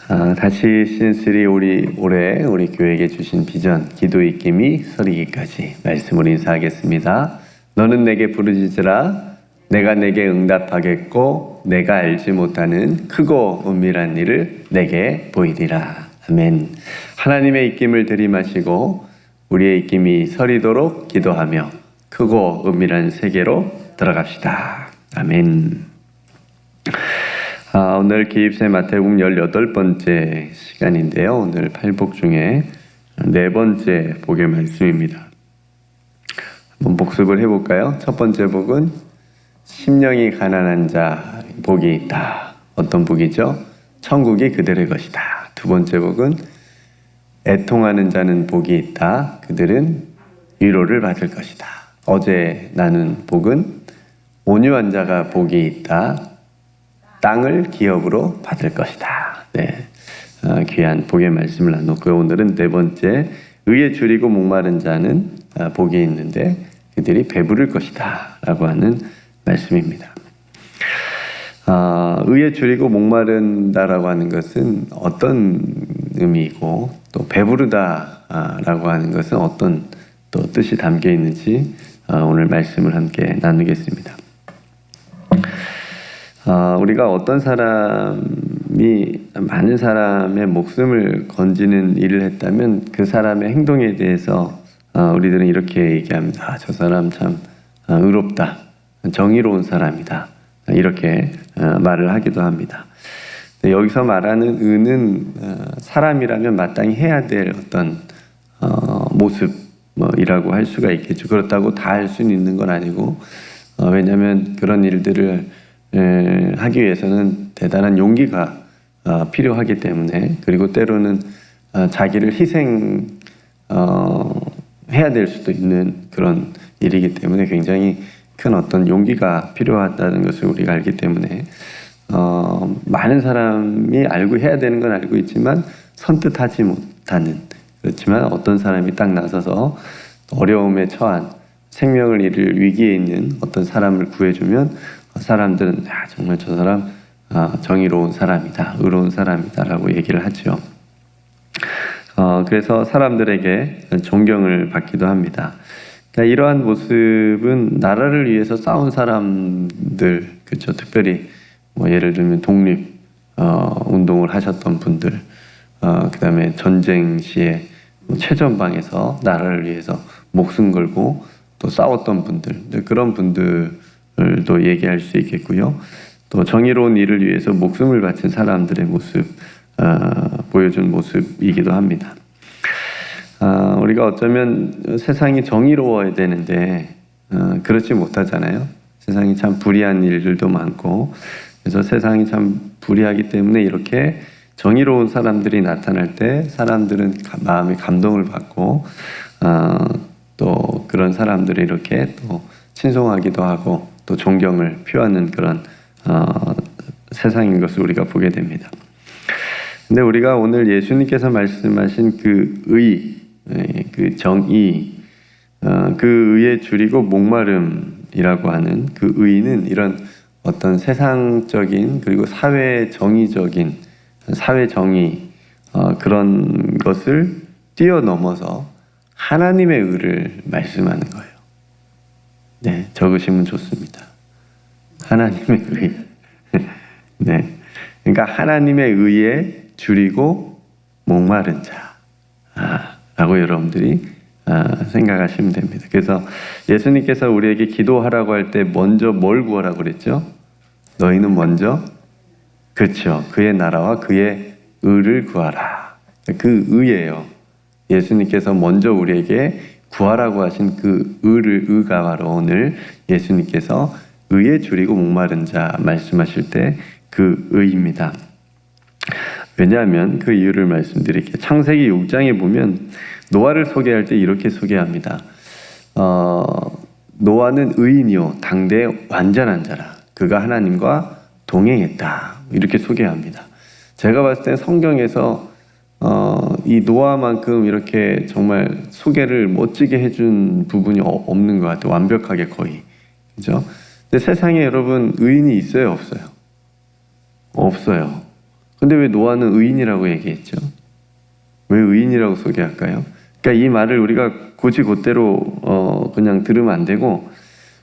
다시 시즌3 올해 우리 교회에게 주신 비전, 기도 익힘이 서리기까지 말씀으로 인사하겠습니다. 너는 내게 부르짖으라. 내가 내게 응답하겠고 내가 알지 못하는 크고 은밀한 일을 내게 보이리라. 아멘. 하나님의 입김을 들이마시고 우리의 입김이 서리도록 기도하며 크고 은밀한 세계로 들어갑시다. 아멘. 오늘 기입세 마태복음 18번째 시간인데요. 오늘 8복 중에 4번째 복의 말씀입니다. 한번 복습을 해볼까요? 첫 번째 복은 심령이 가난한 자 복이 있다. 어떤 복이죠? 천국이 그들의 것이다. 두 번째 복은 애통하는 자는 복이 있다. 그들은 위로를 받을 것이다. 어제 나눈 복은 온유한 자가 복이 있다. 땅을 기업으로 받을 것이다. 네, 귀한 복의 말씀을 나눴고요. 오늘은 4번째, 의에 줄이고 목마른 자는 복이 있는데 그들이 배부를 것이다 라고 하는 말씀입니다. 의에 줄이고 목마른다라고 하는 것은 어떤 의미이고 또 배부르다 라고 하는 것은 어떤 또 뜻이 담겨 있는지 오늘 말씀을 함께 나누겠습니다. 우리가 어떤 사람이 많은 사람의 목숨을 건지는 일을 했다면 그 사람의 행동에 대해서 우리들은 이렇게 얘기합니다. 저 사람 참 의롭다, 정의로운 사람이다, 이렇게 말을 하기도 합니다. 여기서 말하는 의는 사람이라면 마땅히 해야 될 어떤 모습이라고 할 수가 있겠죠. 그렇다고 다 할 수는 있는 건 아니고 왜냐하면 그런 일들을 하기 위해서는 대단한 용기가 필요하기 때문에, 그리고 때로는 자기를 희생해야 될 수도 있는 그런 일이기 때문에 굉장히 큰 어떤 용기가 필요하다는 것을 우리가 알기 때문에 많은 사람이 알고 해야 되는 건 알고 있지만 선뜻 하지 못하는, 그렇지만 어떤 사람이 딱 나서서 어려움에 처한, 생명을 잃을 위기에 있는 어떤 사람을 구해주면 사람들은 정말 저 사람 정의로운 사람이다, 의로운 사람이다 라고 얘기를 하죠. 그래서 사람들에게 존경을 받기도 합니다. 그러니까 이러한 모습은 나라를 위해서 싸운 사람들, 그렇죠. 특별히 예를 들면 독립 운동을 하셨던 분들, 그 다음에 전쟁 시에 최전방에서 나라를 위해서 목숨 걸고 또 싸웠던 분들, 그런 분들도 얘기할 수 있겠고요. 또 정의로운 일을 위해서 목숨을 바친 사람들의 모습, 보여준 모습이기도 합니다. 우리가 어쩌면 세상이 정의로워야 되는데 그렇지 못하잖아요. 세상이 참 불의한 일들도 많고, 그래서 세상이 참 불의하기 때문에 이렇게 정의로운 사람들이 나타날 때 사람들은 마음에 감동을 받고 또 그런 사람들이 이렇게 또 친송하기도 하고 또 존경을 표하는 그런 세상인 것을 우리가 보게 됩니다. 근데 우리가 오늘 예수님께서 말씀하신 그 의, 그 정의, 그 의에 줄이고 목마름이라고 하는 그 의는 이런 어떤 세상적인 그리고 사회 정의적인 사회 정의 그런 것을 뛰어넘어서 하나님의 의를 말씀하는 거예요. 네, 적으시면 좋습니다. 하나님의 의. 네, 그러니까 하나님의 의에 줄이고 목마른 자 라고 여러분들이 생각하시면 됩니다. 그래서 예수님께서 우리에게 기도하라고 할 때 먼저 뭘 구하라고 그랬죠? 너희는 먼저, 그렇죠, 그의 나라와 그의 의를 구하라. 그 의예요. 예수님께서 먼저 우리에게 구하라고 하신 그 의가 바로 오늘 예수님께서 의에 줄이고 목마른 자 말씀하실 때 그 의입니다. 왜냐하면 그 이유를 말씀드릴게요. 창세기 6장에 보면 노아를 소개할 때 이렇게 소개합니다. 노아는 의인이요 당대 완전한 자라. 그가 하나님과 동행했다. 이렇게 소개합니다. 제가 봤을 때 성경에서 이 노아만큼 이렇게 정말 소개를 멋지게 해준 부분이 없는 것 같아요. 완벽하게 거의. 그죠? 근데 세상에 여러분 의인이 있어요, 없어요? 없어요. 근데 왜 노아는 의인이라고 얘기했죠? 왜 의인이라고 소개할까요? 그러니까 이 말을 우리가 굳이 그대로 그냥 들으면 안 되고,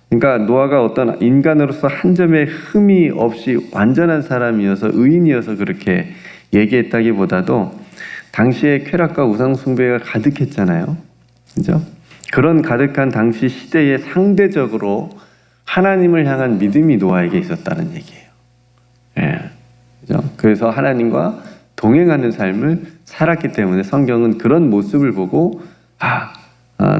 그러니까 노아가 어떤 인간으로서 한 점의 흠이 없이 완전한 사람이어서 의인이어서 그렇게 얘기했다기보다도 당시에 쾌락과 우상숭배가 가득했잖아요. 그죠? 그런 가득한 당시 시대에 상대적으로 하나님을 향한 믿음이 노아에게 있었다는 얘기예요. 예. 그죠? 그래서 하나님과 동행하는 삶을 살았기 때문에 성경은 그런 모습을 보고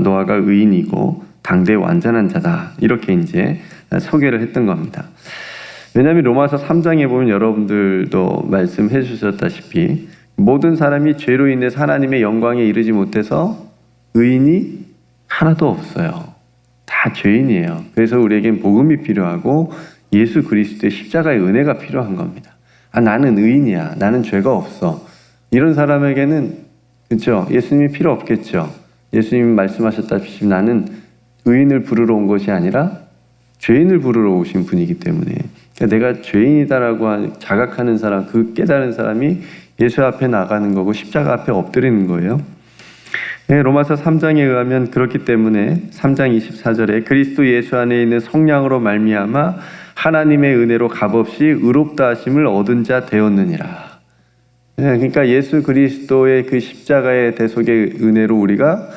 노아가 의인이고 당대 완전한 자다, 이렇게 이제 소개를 했던 겁니다. 왜냐하면 로마서 3장에 보면 여러분들도 말씀해 주셨다시피 모든 사람이 죄로 인해서 하나님의 영광에 이르지 못해서 의인이 하나도 없어요. 다 죄인이에요. 그래서 우리에겐 복음이 필요하고 예수 그리스도의 십자가의 은혜가 필요한 겁니다. 나는 의인이야, 나는 죄가 없어, 이런 사람에게는, 그렇죠, 예수님이 필요 없겠죠. 예수님이 말씀하셨다시피 나는 의인을 부르러 온 것이 아니라 죄인을 부르러 오신 분이기 때문에, 그러니까 내가 죄인이다라고 자각하는 사람, 그 깨달은 사람이 예수 앞에 나가는 거고 십자가 앞에 엎드리는 거예요. 네, 로마서 3장에 의하면 그렇기 때문에 3장 24절에 그리스도 예수 안에 있는 성령으로 말미암아 하나님의 은혜로 값없이 의롭다 하심을 얻은 자 되었느니라. 네, 그러니까 예수 그리스도의 그 십자가의 대속의 은혜로 우리가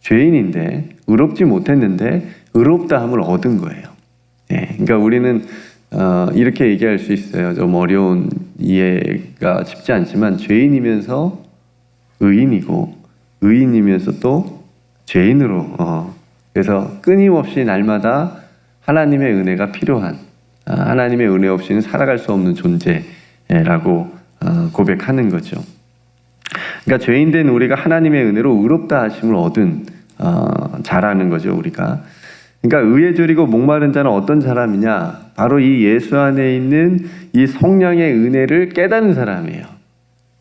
죄인인데 의롭지 못했는데 의롭다함을 얻은 거예요. 네, 그러니까 우리는 이렇게 얘기할 수 있어요. 좀 어려운 이해가 쉽지 않지만 죄인이면서 의인이고 의인이면서 또 죄인으로 그래서 끊임없이 날마다 하나님의 은혜가 필요한, 하나님의 은혜 없이는 살아갈 수 없는 존재라고 고백하는 거죠. 그러니까 죄인된 우리가 하나님의 은혜로 의롭다 하심을 얻은 자라는 거죠, 우리가. 그러니까 의에 줄이고 목마른 자는 어떤 사람이냐? 바로 이 예수 안에 있는 이 성령의 은혜를 깨닫는 사람이에요.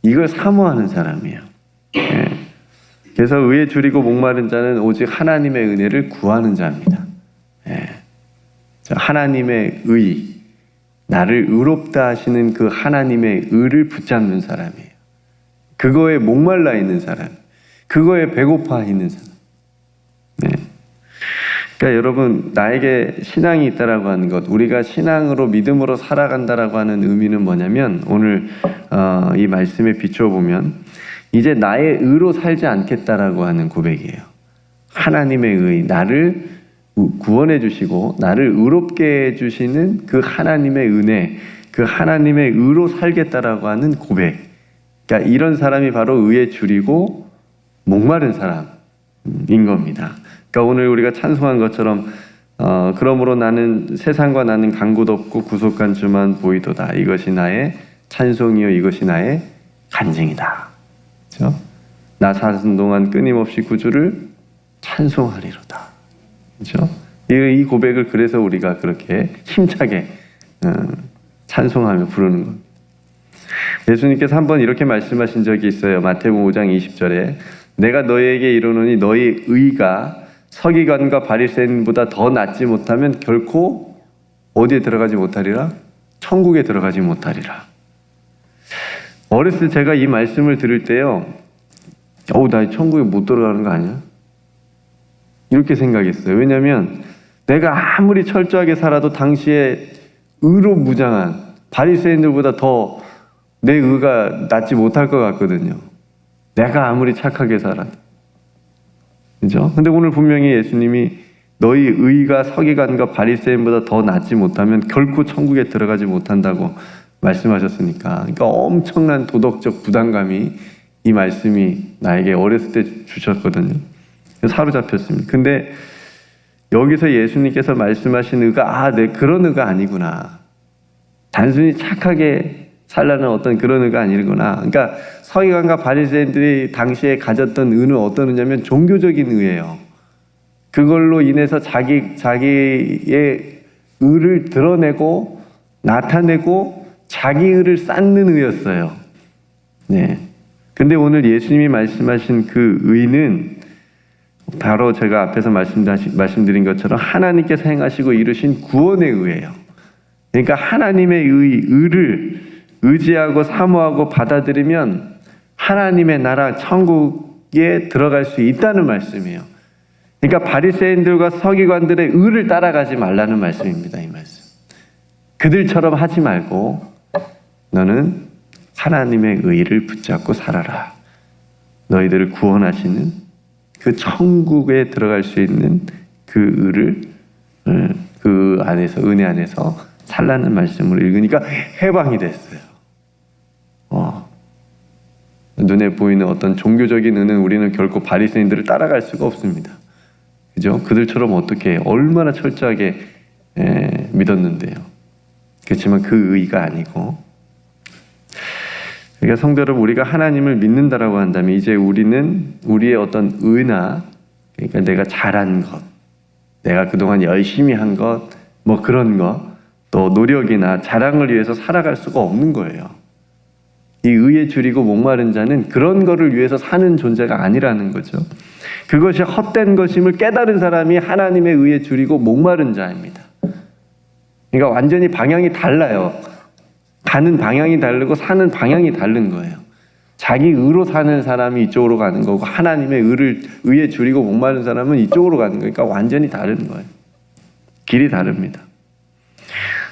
이걸 사모하는 사람이에요. 예. 그래서 의에 줄이고 목마른 자는 오직 하나님의 은혜를 구하는 자입니다. 예. 하나님의 의, 나를 의롭다 하시는 그 하나님의 의를 붙잡는 사람이에요. 그거에 목말라 있는 사람, 그거에 배고파 있는 사람. 네. 그러니까 여러분, 나에게 신앙이 있다라고 하는 것, 우리가 신앙으로 믿음으로 살아간다라고 하는 의미는 뭐냐면, 오늘 이 말씀에 비춰보면 이제 나의 의로 살지 않겠다라고 하는 고백이에요. 하나님의 의, 나를 구원해 주시고 나를 의롭게 해주시는 그 하나님의 은혜, 그 하나님의 의로 살겠다라고 하는 고백. 그러니까 이런 사람이 바로 의에 줄이고 목마른 사람인 겁니다. 그러니까 오늘 우리가 찬송한 것처럼 그러므로 나는 세상과 나는 간 곳 없고 구속한 주만 보이도다. 이것이 나의 찬송이요 이것이 나의 간증이다. 그렇죠? 나 사는 동안 끊임없이 구주를 찬송하리로다. 그렇죠? 이 고백을 그래서 우리가 그렇게 힘차게 찬송하며 부르는 겁니다. 예수님께서 한번 이렇게 말씀하신 적이 있어요. 마태복음 5장 20절에 내가 너희에게 이르노니 너희 의가 서기관과 바리새인보다 더 낫지 못하면 결코 어디에 들어가지 못하리라? 천국에 들어가지 못하리라. 어렸을 때 제가 이 말씀을 들을 때요, 나 천국에 못 들어가는 거 아니야? 이렇게 생각했어요. 왜냐하면 내가 아무리 철저하게 살아도 당시에 의로 무장한 바리새인들보다 더 내 의가 낫지 못할 것 같거든요. 내가 아무리 착하게 살아도. 그죠? 근데 오늘 분명히 예수님이 너희 의가 서기관과 바리새인보다 더 낫지 못하면 결코 천국에 들어가지 못한다고 말씀하셨으니까. 그러니까 엄청난 도덕적 부담감이 이 말씀이 나에게 어렸을 때 주셨거든요. 사로잡혔습니다. 근데 여기서 예수님께서 말씀하신 의가 그런 의가 아니구나. 단순히 착하게 살라는 어떤 그런 의가 아니구나. 그러니까 서기관과 바리새인들이 당시에 가졌던 의는 어떤 의냐면 종교적인 의예요. 그걸로 인해서 자기의 의를 드러내고 나타내고 자기 의를 쌓는 의였어요. 네. 근데 오늘 예수님이 말씀하신 그 의는 바로 제가 앞에서 말씀드린 것처럼 하나님께서 행하시고 이루신 구원의 의예요. 그러니까 하나님의 의를 의지하고 사모하고 받아들이면 하나님의 나라 천국에 들어갈 수 있다는 말씀이에요. 그러니까 바리새인들과 서기관들의 의를 따라가지 말라는 말씀입니다. 이 말씀. 그들처럼 하지 말고 너는 하나님의 의를 붙잡고 살아라. 너희들을 구원하시는 그 천국에 들어갈 수 있는 그 의를 그 안에서, 은혜 안에서 살라는 말씀을 읽으니까 해방이 됐어요. 눈에 보이는 어떤 종교적인 의는 우리는 결코 바리새인들을 따라갈 수가 없습니다. 그죠? 그들처럼 어떻게 얼마나 철저하게 믿었는데요. 그렇지만 그 의가 아니고, 그러니까 성도 여러분, 우리가 하나님을 믿는다라고 한다면 이제 우리는 우리의 어떤 의나, 그러니까 내가 잘한 것, 내가 그동안 열심히 한 것, 뭐 그런 것, 또 노력이나 자랑을 위해서 살아갈 수가 없는 거예요. 이 의에 줄이고 목마른 자는 그런 거를 위해서 사는 존재가 아니라는 거죠. 그것이 헛된 것임을 깨달은 사람이 하나님의 의에 줄이고 목마른 자입니다. 그러니까 완전히 방향이 달라요. 가는 방향이 다르고 사는 방향이 다른 거예요. 자기 의로 사는 사람이 이쪽으로 가는 거고 하나님의 의에 줄이고 목마른 사람은 이쪽으로 가는 거니까 완전히 다른 거예요. 길이 다릅니다.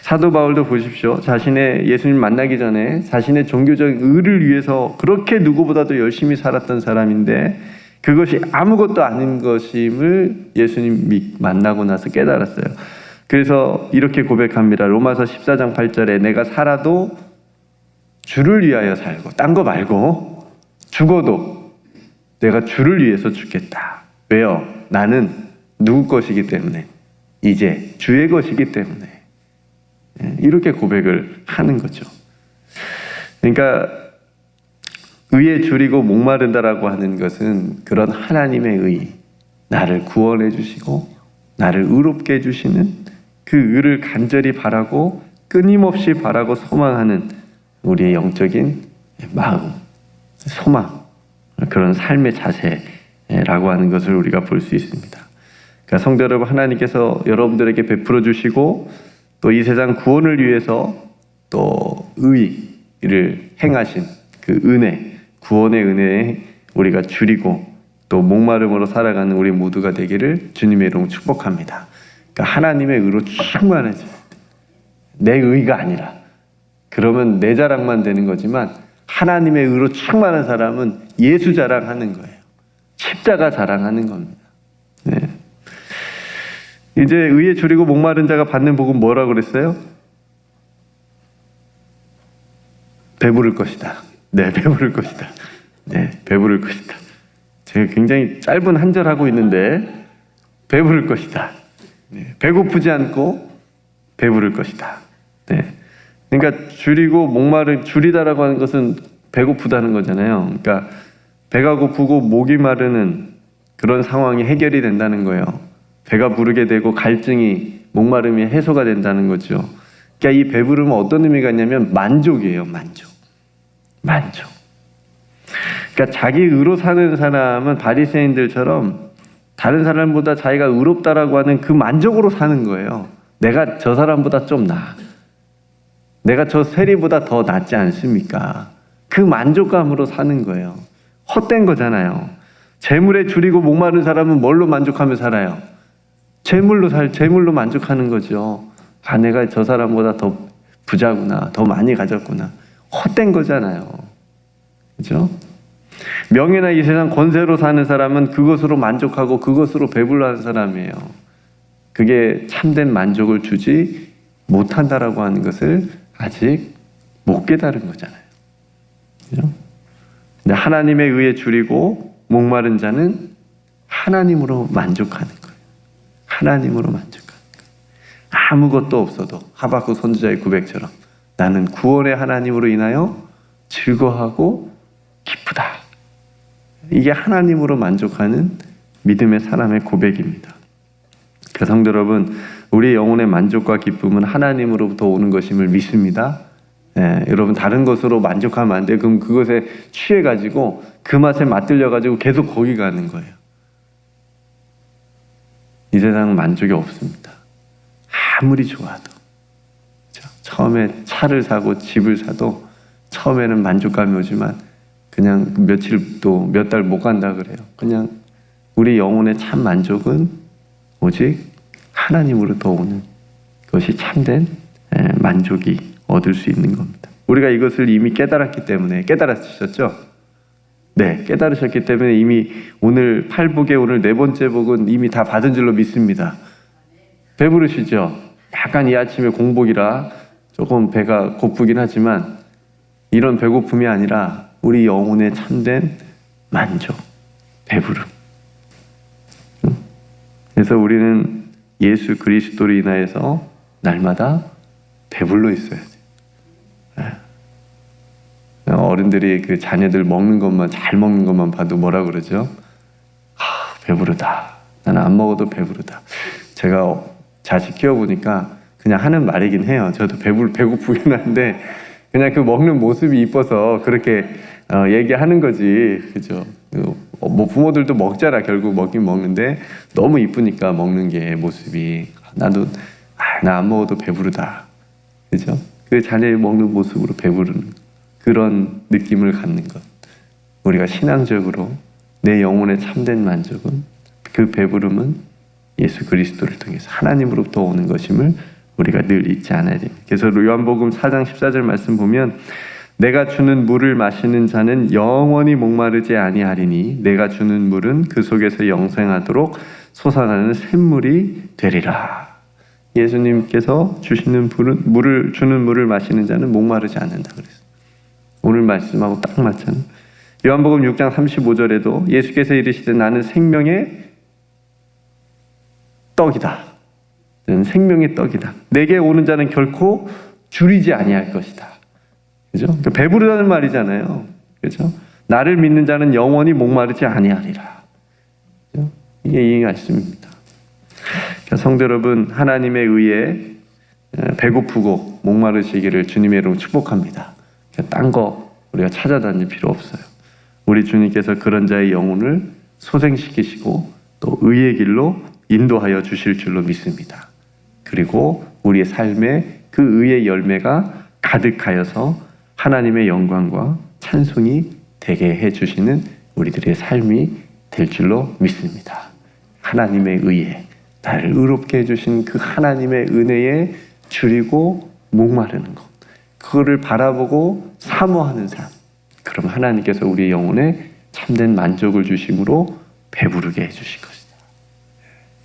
사도 바울도 보십시오. 자신의 예수님 만나기 전에 자신의 종교적 의를 위해서 그렇게 누구보다도 열심히 살았던 사람인데 그것이 아무것도 아닌 것임을 예수님 만나고 나서 깨달았어요. 그래서 이렇게 고백합니다. 로마서 14장 8절에 내가 살아도 주를 위하여 살고 딴 거 말고 죽어도 내가 주를 위해서 죽겠다. 왜요? 나는 누구 것이기 때문에, 이제 주의 것이기 때문에. 이렇게 고백을 하는 거죠. 그러니까 의에 줄이고 목마른다라고 하는 것은 그런 하나님의 의, 나를 구원해 주시고 나를 의롭게 해주시는 그 의를 간절히 바라고 끊임없이 바라고 소망하는 우리의 영적인 마음, 소망, 그런 삶의 자세라고 하는 것을 우리가 볼 수 있습니다. 그러니까 성도 여러분, 하나님께서 여러분들에게 베풀어 주시고 또 이 세상 구원을 위해서 또 의를 행하신 그 은혜, 구원의 은혜에 우리가 줄이고 또 목마름으로 살아가는 우리 모두가 되기를 주님의 이름으로 축복합니다. 그러니까 하나님의 의로 충만해져요. 내 의가 아니라. 그러면 내 자랑만 되는 거지만 하나님의 의로 충만한 사람은 예수 자랑하는 거예요. 십자가 자랑하는 겁니다. 네. 이제 의에 줄이고 목마른 자가 받는 복은 뭐라고 그랬어요? 배부를 것이다. 네, 배부를 것이다. 네, 배부를 것이다. 제가 굉장히 짧은 한 절 하고 있는데 배부를 것이다. 네, 배고프지 않고 배부를 것이다. 네, 그러니까 줄이다라고 하는 것은 배고프다는 거잖아요. 그러니까 배가 고프고 목이 마르는 그런 상황이 해결이 된다는 거예요. 배가 부르게 되고 갈증이, 목마름이 해소가 된다는 거죠. 그러니까 이 배부름은 어떤 의미가 있냐면 만족이에요. 만족. 그러니까 자기 의로 사는 사람은 바리새인들처럼 다른 사람보다 자기가 의롭다라고 하는 그 만족으로 사는 거예요. 내가 저 사람보다 좀 나아. 내가 저 세리보다 더 낫지 않습니까? 그 만족감으로 사는 거예요. 헛된 거잖아요. 재물에 줄이고 목마른 사람은 뭘로 만족하며 살아요? 재물로 만족하는 거죠. 아, 내가 저 사람보다 더 부자구나, 더 많이 가졌구나. 헛된 거잖아요. 그죠? 명예나 이 세상 권세로 사는 사람은 그것으로 만족하고 그것으로 배불러하는 사람이에요. 그게 참된 만족을 주지 못한다라고 하는 것을 아직 못 깨달은 거잖아요. 그죠? 근데 하나님의 의에 줄이고 목마른 자는 하나님으로 만족하는 거예요. 하나님으로 만족하는 거예요. 아무것도 없어도 하박국 선지자의 고백처럼 나는 구원의 하나님으로 인하여 즐거워하고 기쁘다. 이게 하나님으로 만족하는 믿음의 사람의 고백입니다. 그 성도 여러분, 우리의 영혼의 만족과 기쁨은 하나님으로부터 오는 것임을 믿습니다. 여러분 다른 것으로 만족하면 안 돼요. 그럼 그것에 취해가지고 그 맛에 맛들려가지고 계속 거기 가는 거예요. 이 세상은 만족이 없습니다. 아무리 좋아도. 그렇죠? 처음에 차를 사고 집을 사도 처음에는 만족감이 오지만 그냥 며칠 또 몇 달 못 간다 그래요. 그냥 우리 영혼의 참 만족은 오직 하나님으로부터 오는 것이 참된 만족이 얻을 수 있는 겁니다. 우리가 이것을 이미 깨달았기 때문에, 깨달으셨죠? 네, 깨달으셨기 때문에 이미 오늘 8복의 오늘 네 번째 복은 이미 다 받은 줄로 믿습니다. 배부르시죠? 약간 이 아침에 공복이라 조금 배가 고프긴 하지만 이런 배고픔이 아니라 우리 영혼의 참된 만족, 배부름. 그래서 우리는 예수 그리스도로 인하여서 날마다 배불러 있어야 돼요. 어른들이 그 자녀들 먹는 것만, 잘 먹는 것만 봐도 뭐라 그러죠? 배부르다. 나는 안 먹어도 배부르다. 제가 자식 키워보니까 그냥 하는 말이긴 해요. 저도 배고프긴 한데 그냥 그 먹는 모습이 이뻐서 그렇게 얘기하는 거지. 그죠? 뭐 부모들도 먹잖아. 결국 먹긴 먹는데 너무 이쁘니까 먹는 게 모습이. 나도 나 안 먹어도 배부르다. 그죠? 그 자녀의 먹는 모습으로 배부르는 그런 느낌을 갖는 것. 우리가 신앙적으로 내 영혼의 참된 만족은, 그 배부름은 예수 그리스도를 통해서 하나님으로부터 오는 것임을 우리가 늘 잊지 않아야 됩니다. 그래서 요한복음 4장 14절 말씀 보면 내가 주는 물을 마시는 자는 영원히 목마르지 아니하리니 내가 주는 물은 그 속에서 영생하도록 솟아나는 샘물이 되리라. 예수님께서 주시는 물을 주는 물을 마시는 자는 목마르지 않는다 그랬어요. 오늘 말씀하고 딱 맞잖아요. 요한복음 6장 35절에도 예수께서 이르시되 나는 생명의 떡이다. 나는 생명의 떡이다. 내게 오는 자는 결코 줄이지 아니할 것이다. 그죠? 그러니까 배부르다는 말이잖아요. 그죠? 나를 믿는 자는 영원히 목마르지 아니하리라. 그죠? 이게 이 말씀입니다. 그러니까 성도 여러분, 하나님의 의에 배고프고 목마르시기를 주님의 이름으로 축복합니다. 딴 거 우리가 찾아다닐 필요 없어요. 우리 주님께서 그런 자의 영혼을 소생시키시고 또 의의 길로 인도하여 주실 줄로 믿습니다. 그리고 우리의 삶에 그 의의 열매가 가득하여서 하나님의 영광과 찬송이 되게 해주시는 우리들의 삶이 될 줄로 믿습니다. 하나님의 의에 나를 의롭게 해주신 그 하나님의 은혜에 줄이고 목마르는 것, 그거를 바라보고 사모하는 삶. 그럼 하나님께서 우리 영혼에 참된 만족을 주심으로 배부르게 해주실 것이다.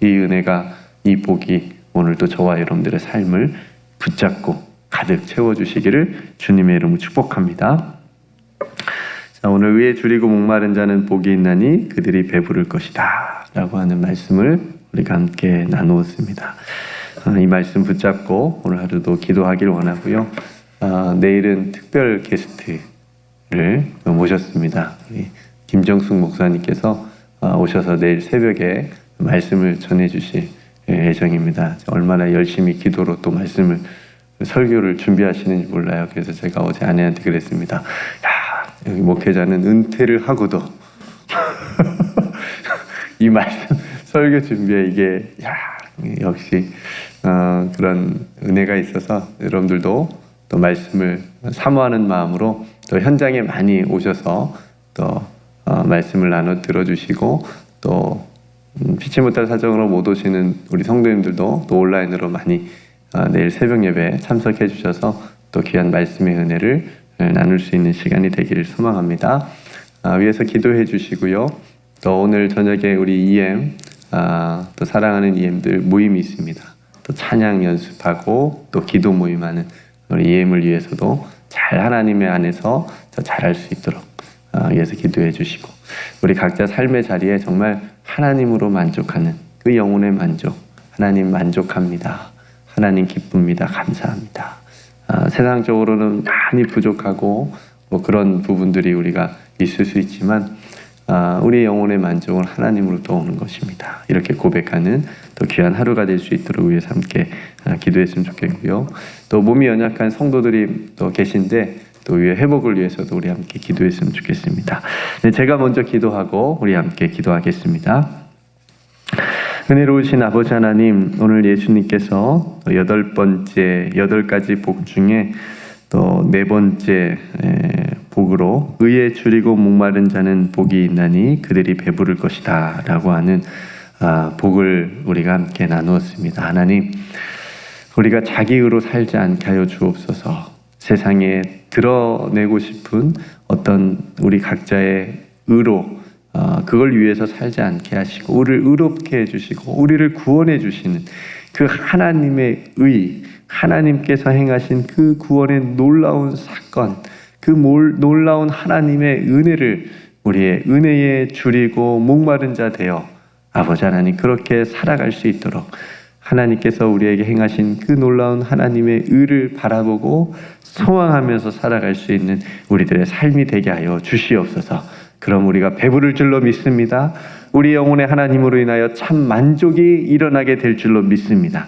이 은혜가, 이 복이 오늘도 저와 여러분들의 삶을 붙잡고 가득 채워주시기를 주님의 이름으로 축복합니다. 자, 오늘 의에 줄이고 목마른 자는 복이 있나니 그들이 배부를 것이다 라고 하는 말씀을 우리가 함께 나누었습니다. 이 말씀 붙잡고 오늘 하루도 기도하길 원하고요. 내일은 특별 게스트를 모셨습니다. 우리 김정숙 목사님께서 오셔서 내일 새벽에 말씀을 전해주실 예정입니다. 얼마나 열심히 기도로 또 말씀을 설교를 준비하시는지 몰라요. 그래서 제가 어제 아내한테 그랬습니다. 야, 여기 목회자는 은퇴를 하고도 이 말씀 설교 준비에 이게 역시 그런 은혜가 있어서 여러분들도 또 말씀을 사모하는 마음으로 또 현장에 많이 오셔서 또 말씀을 나눠 들어주시고 또 피치 못할 사정으로 못 오시는 우리 성도님들도 또 온라인으로 많이 내일 새벽 예배에 참석해 주셔서 또 귀한 말씀의 은혜를 나눌 수 있는 시간이 되기를 소망합니다. 위에서 기도해 주시고요. 또 오늘 저녁에 우리 EM 또 사랑하는 EM들 모임이 있습니다. 또 찬양 연습하고 또 기도 모임하는 우리 EM을 위해서도 잘 하나님의 안에서 더 잘할 수 있도록 위해서 기도해 주시고 우리 각자 삶의 자리에 정말 하나님으로 만족하는 그 영혼의 만족, 하나님 만족합니다. 하나님 기쁩니다. 감사합니다. 세상적으로는 많이 부족하고 뭐 그런 부분들이 우리가 있을 수 있지만 우리 영혼의 만족은 하나님으로부터 오는 것입니다. 이렇게 고백하는 또 귀한 하루가 될 수 있도록 위해서 함께 기도했으면 좋겠고요. 또 몸이 연약한 성도들이 또 계신데 또 위에 회복을 위해서도 우리 함께 기도했으면 좋겠습니다. 네, 제가 먼저 기도하고 우리 함께 기도하겠습니다. 은혜로우신 아버지 하나님, 오늘 예수님께서 8가지 복 중에 또 네 번째 복으로 의에 줄이고 목마른 자는 복이 있나니 그들이 배부를 것이다 라고 하는 복을 우리가 함께 나누었습니다. 하나님, 우리가 자기 의로 살지 않게 하여 주옵소서. 세상에 드러내고 싶은 어떤 우리 각자의 의로 그걸 위해서 살지 않게 하시고 우리를 의롭게 해주시고 우리를 구원해 주시는 그 하나님의 의, 하나님께서 행하신 그 구원의 놀라운 사건, 그 놀라운 하나님의 은혜를 우리의 은혜에 줄이고 목마른 자 되어 아버지 하나님 그렇게 살아갈 수 있도록 하나님께서 우리에게 행하신 그 놀라운 하나님의 의를 바라보고 소망하면서 살아갈 수 있는 우리들의 삶이 되게 하여 주시옵소서. 그럼 우리가 배부를 줄로 믿습니다. 우리 영혼의 하나님으로 인하여 참 만족이 일어나게 될 줄로 믿습니다.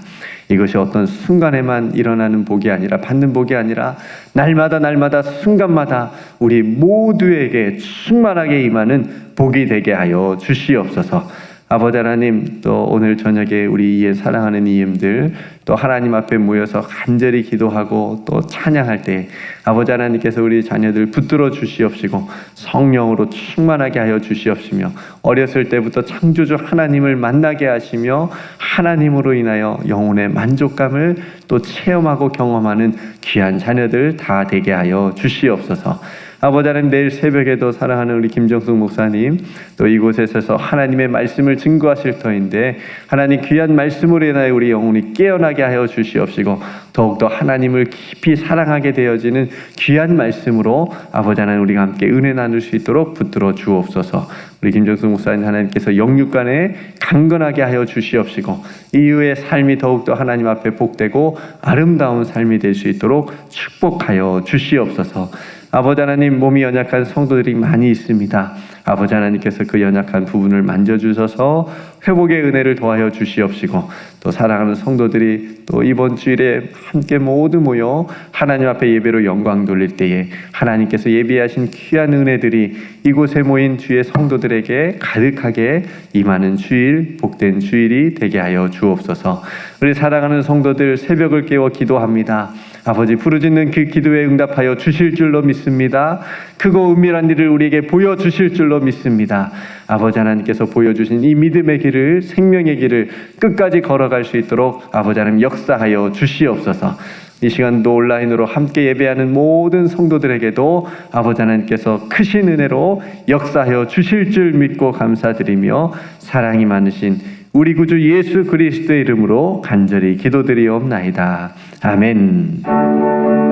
이것이 어떤 순간에만 일어나는 복이 아니라 받는 복이 아니라 날마다 순간마다 우리 모두에게 충만하게 임하는 복이 되게 하여 주시옵소서. 아버지 하나님, 또 오늘 저녁에 우리 이에 사랑하는 이엠들 또 하나님 앞에 모여서 간절히 기도하고 또 찬양할 때 아버지 하나님께서 우리 자녀들 붙들어 주시옵시고 성령으로 충만하게 하여 주시옵시며 어렸을 때부터 창조주 하나님을 만나게 하시며 하나님으로 인하여 영혼의 만족감을 또 체험하고 경험하는 귀한 자녀들 다 되게 하여 주시옵소서. 아버지 하나님, 내일 새벽에도 사랑하는 우리 김정숙 목사님 또 이곳에서 하나님의 말씀을 증거하실 터인데 하나님 귀한 말씀으로 인하여 우리 영혼이 깨어나게 하여 주시옵시고 더욱더 하나님을 깊이 사랑하게 되어지는 귀한 말씀으로 아버지 하나님 우리가 함께 은혜 나눌 수 있도록 붙들어 주옵소서. 우리 김정숙 목사님 하나님께서 영육간에 강건하게 하여 주시옵시고 이후의 삶이 더욱더 하나님 앞에 복되고 아름다운 삶이 될 수 있도록 축복하여 주시옵소서. 아버지 하나님, 몸이 연약한 성도들이 많이 있습니다. 아버지 하나님께서 그 연약한 부분을 만져주셔서 회복의 은혜를 더하여 주시옵시고 또 사랑하는 성도들이 또 이번 주일에 함께 모두 모여 하나님 앞에 예배로 영광 돌릴 때에 하나님께서 예비하신 귀한 은혜들이 이곳에 모인 주의 성도들에게 가득하게 임하는 주일, 복된 주일이 되게 하여 주옵소서. 우리 사랑하는 성도들 새벽을 깨워 기도합니다. 아버지, 부르짖는 그 기도에 응답하여 주실 줄로 믿습니다. 크고 은밀한 일을 우리에게 보여주실 줄로 믿습니다. 아버지 하나님께서 보여주신 이 믿음의 길을, 생명의 길을 끝까지 걸어갈 수 있도록 아버지 하나님 역사하여 주시옵소서. 이 시간도 온라인으로 함께 예배하는 모든 성도들에게도 아버지 하나님께서 크신 은혜로 역사하여 주실 줄 믿고 감사드리며 사랑이 많으신 우리 구주 예수 그리스도의 이름으로 간절히 기도드리옵나이다. 아멘.